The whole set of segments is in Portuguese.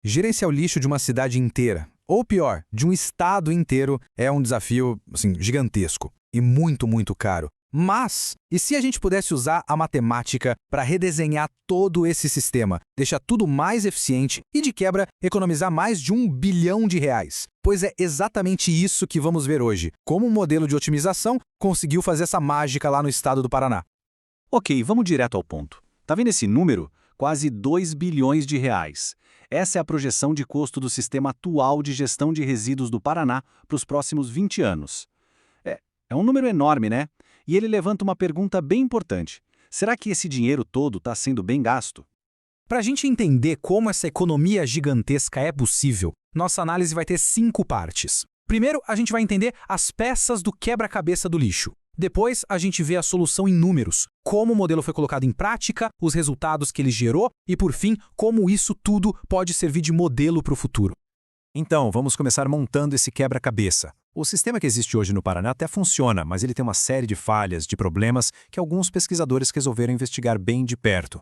Gerenciar o lixo de uma cidade inteira, ou pior, de um estado inteiro, é um desafio, assim, gigantesco e muito, muito caro. Mas, e se a gente pudesse usar a matemática para redesenhar todo esse sistema, deixar tudo mais eficiente e, de quebra, economizar mais de R$ 1 bilhão? Pois é exatamente isso que vamos ver hoje, como um modelo de otimização conseguiu fazer essa mágica lá no estado do Paraná. Ok, vamos direto ao ponto. Tá vendo esse número? Quase R$ 2 bilhões. Essa é a projeção de custo do sistema atual de gestão de resíduos do Paraná para os próximos 20 anos. É um número enorme, né? E ele levanta uma pergunta bem importante. Será que esse dinheiro todo está sendo bem gasto? Para a gente entender como essa economia gigantesca é possível, nossa análise vai ter 5 partes. Primeiro, a gente vai entender as peças do quebra-cabeça do lixo. Depois, a gente vê a solução em números, como o modelo foi colocado em prática, os resultados que ele gerou e, por fim, como isso tudo pode servir de modelo para o futuro. Então, vamos começar montando esse quebra-cabeça. O sistema que existe hoje no Paraná até funciona, mas ele tem uma série de falhas, de problemas que alguns pesquisadores resolveram investigar bem de perto.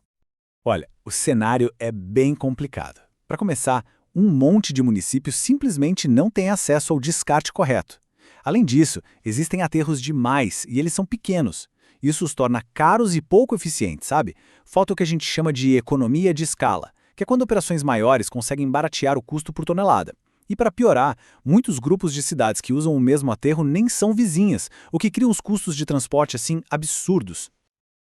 Olha, o cenário é bem complicado. Para começar, um monte de municípios simplesmente não tem acesso ao descarte correto. Além disso, existem aterros demais e eles são pequenos. Isso os torna caros e pouco eficientes, sabe? Falta o que a gente chama de economia de escala, que é quando operações maiores conseguem baratear o custo por tonelada. E para piorar, muitos grupos de cidades que usam o mesmo aterro nem são vizinhas, o que cria uns custos de transporte assim absurdos.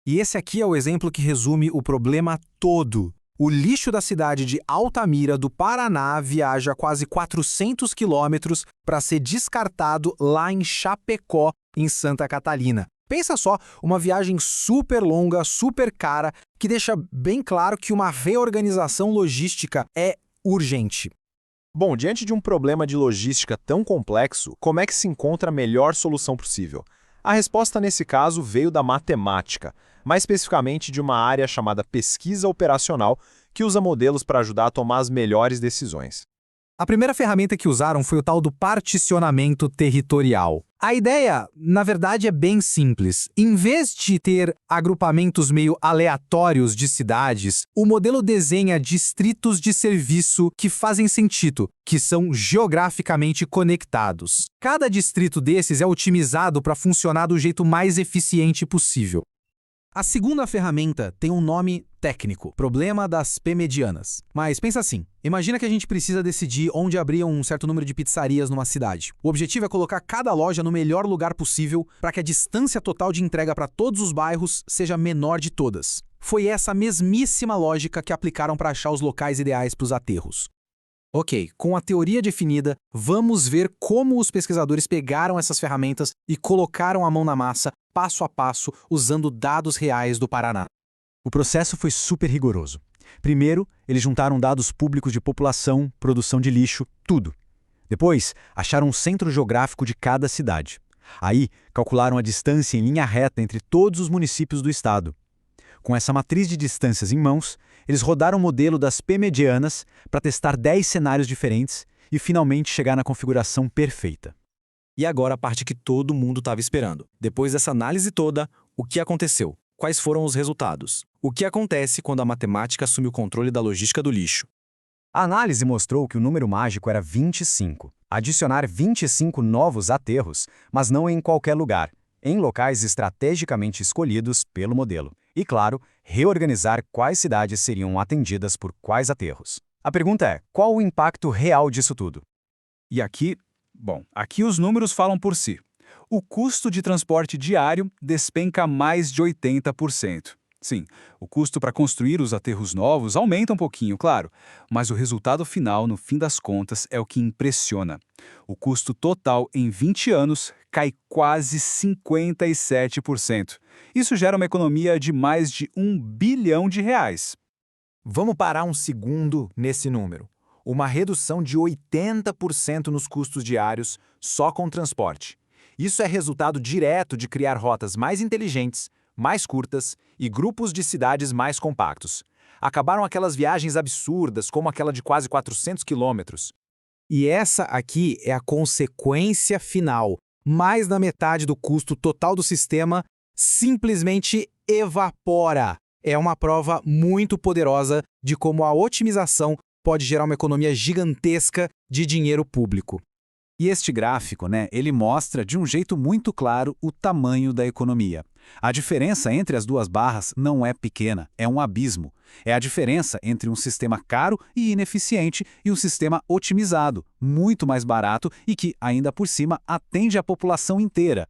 E esse aqui é o exemplo que resume o problema todo. O lixo da cidade de Altamira, do Paraná, viaja quase 400 quilômetros para ser descartado lá em Chapecó, em Santa Catarina. Pensa só, uma viagem super longa, super cara, que deixa bem claro que uma reorganização logística é urgente. Bom, diante de um problema de logística tão complexo, como é que se encontra a melhor solução possível? A resposta nesse caso veio da matemática, mais especificamente de uma área chamada pesquisa operacional, que usa modelos para ajudar a tomar as melhores decisões. A primeira ferramenta que usaram foi o tal do particionamento territorial. A ideia, na verdade, é bem simples. Em vez de ter agrupamentos meio aleatórios de cidades, o modelo desenha distritos de serviço que fazem sentido, que são geograficamente conectados. Cada distrito desses é otimizado para funcionar do jeito mais eficiente possível. A segunda ferramenta tem um nome técnico, problema das P-medianas. Mas pensa assim, imagina que a gente precisa decidir onde abrir um certo número de pizzarias numa cidade. O objetivo é colocar cada loja no melhor lugar possível para que a distância total de entrega para todos os bairros seja a menor de todas. Foi essa mesmíssima lógica que aplicaram para achar os locais ideais para os aterros. Ok, com a teoria definida, vamos ver como os pesquisadores pegaram essas ferramentas e colocaram a mão na massa, passo a passo, usando dados reais do Paraná. O processo foi super rigoroso. Primeiro, eles juntaram dados públicos de população, produção de lixo, tudo. Depois, acharam um centro geográfico de cada cidade. Aí, calcularam a distância em linha reta entre todos os municípios do estado. Com essa matriz de distâncias em mãos, eles rodaram o modelo das P-medianas para testar 10 cenários diferentes e finalmente chegar na configuração perfeita. E agora a parte que todo mundo estava esperando. Depois dessa análise toda, o que aconteceu? Quais foram os resultados? O que acontece quando a matemática assume o controle da logística do lixo? A análise mostrou que o número mágico era 25. Adicionar 25 novos aterros, mas não em qualquer lugar, em locais estrategicamente escolhidos pelo modelo. E, claro, reorganizar quais cidades seriam atendidas por quais aterros. A pergunta é, qual o impacto real disso tudo? E aqui os números falam por si. O custo de transporte diário despenca mais de 80%. Sim, o custo para construir os aterros novos aumenta um pouquinho, claro, mas o resultado final, no fim das contas, é o que impressiona. O custo total em 20 anos cai quase 57%. Isso gera uma economia de mais de R$ 1 bilhão. Vamos parar um segundo nesse número. Uma redução de 80% nos custos diários só com transporte. Isso é resultado direto de criar rotas mais inteligentes, mais curtas e grupos de cidades mais compactos. Acabaram aquelas viagens absurdas, como aquela de quase 400 quilômetros. E essa aqui é a consequência final. Mais da metade do custo total do sistema simplesmente evapora. É uma prova muito poderosa de como a otimização pode gerar uma economia gigantesca de dinheiro público. E este gráfico, ele mostra de um jeito muito claro o tamanho da economia. A diferença entre as duas barras não é pequena, é um abismo. É a diferença entre um sistema caro e ineficiente e um sistema otimizado, muito mais barato e que, ainda por cima, atende a população inteira.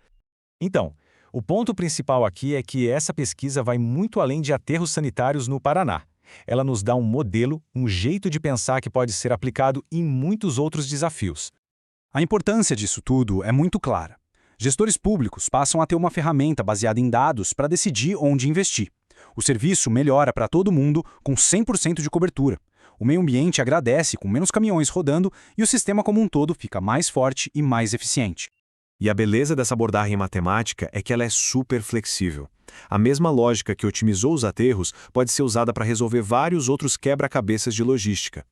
Então, o ponto principal aqui é que essa pesquisa vai muito além de aterros sanitários no Paraná. Ela nos dá um modelo, um jeito de pensar que pode ser aplicado em muitos outros desafios. A importância disso tudo é muito clara. Gestores públicos passam a ter uma ferramenta baseada em dados para decidir onde investir. O serviço melhora para todo mundo com 100% de cobertura. O meio ambiente agradece com menos caminhões rodando e o sistema como um todo fica mais forte e mais eficiente. E a beleza dessa abordagem matemática é que ela é super flexível. A mesma lógica que otimizou os aterros pode ser usada para resolver vários outros quebra-cabeças de logística.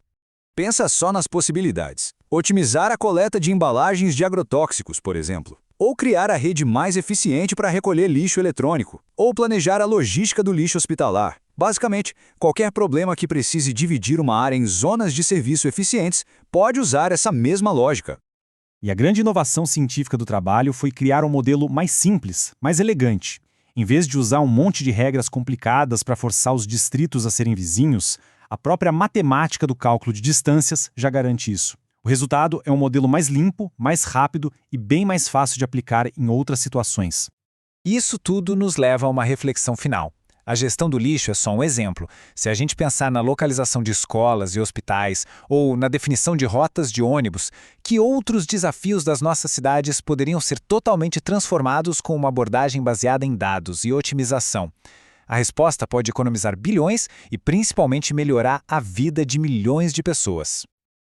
Pensa só nas possibilidades. Otimizar a coleta de embalagens de agrotóxicos, por exemplo. Ou criar a rede mais eficiente para recolher lixo eletrônico. Ou planejar a logística do lixo hospitalar. Basicamente, qualquer problema que precise dividir uma área em zonas de serviço eficientes pode usar essa mesma lógica. E a grande inovação científica do trabalho foi criar um modelo mais simples, mais elegante. Em vez de usar um monte de regras complicadas para forçar os distritos a serem vizinhos, a própria matemática do cálculo de distâncias já garante isso. O resultado é um modelo mais limpo, mais rápido e bem mais fácil de aplicar em outras situações. Isso tudo nos leva a uma reflexão final. A gestão do lixo é só um exemplo. Se a gente pensar na localização de escolas e hospitais ou na definição de rotas de ônibus, que outros desafios das nossas cidades poderiam ser totalmente transformados com uma abordagem baseada em dados e otimização? A resposta pode economizar bilhões e principalmente melhorar a vida de milhões de pessoas.